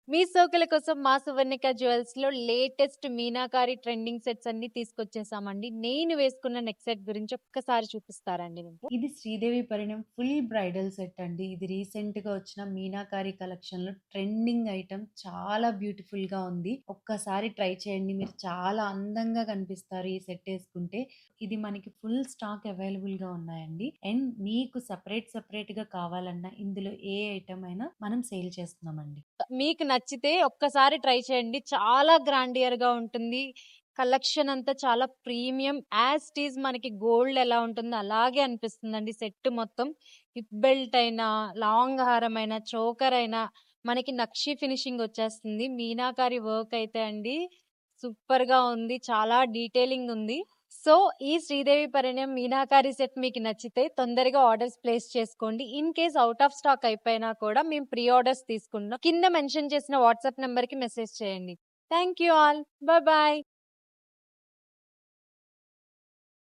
మీ సోకుల కోసం మా సువర్ణిక జ్యువెల్స్‌లో latest meenakari trending sets అన్నీ తీసుకొచ్చేసామండి. నేను వేసుకున్న నెక్ సెట్ గురించి ఒక్కసారి చూపిస్తారా అండి నాకు? ఇది శ్రీదేవి పరిణయం ఫుల్ బ్రైడల్ సెట్ అండి. ఇది రీసెంట్‌గా వచ్చిన మీనాకారి కలెక్షన్‌లో ట్రెండింగ్ ఐటెమ్. చాలా బ్యూటిఫుల్‌గా ఉంది. ఒక్కసారి ట్రై చేయండి. మీరు చాలా అందంగా కనిపిస్తారు ఈ సెట్ ఏసుకుంటే. ఇది మనకి ఫుల్ స్టాక్ అవైలబుల్‌గా ఉన్నాయండి. అండ్ మీకు సెపరేట్‌గా కావాలన్నా ఇందులో ఏ ఐటెమ్ అయినా మనం సేల్ చేస్తున్నామండి. మీకు నచ్చితే ఒక్కసారి ట్రై చేయండి. చాలా గ్రాండియర్‌గా ఉంటుంది. కలెక్షన్ అంతా చాలా ప్రీమియం. యాజ్ ఇట్ ఈజ్ మనకి గోల్డ్ ఎలా ఉంటుందో అలాగే అనిపిస్తుందండి సెట్ మొత్తం. హిప్ బెల్ట్ అయినా, లాంగ్ హారం అయినా, చోకర్ అయినా మనకి నక్షి ఫినిషింగ్ వచ్చేస్తుంది. మీనాకారి వర్క్ అయితే అండి సూపర్‌గా ఉంది. చాలా డీటెయిలింగ్ ఉంది. సో, ఈ శ్రీదేవి పరిణయం మీనాకారి సెట్ మీకు నచ్చితే తొందరగా ఆర్డర్స్ ప్లేస్ చేసుకోండి. In case out of stock అయిపోయినా కూడా మేము ప్రీ ఆర్డర్స్ తీసుకుంటున్నాం. కింద మెన్షన్ చేసిన వాట్సాప్ నంబర్‌కి మెసేజ్ చేయండి. Thank you all. బాయ్.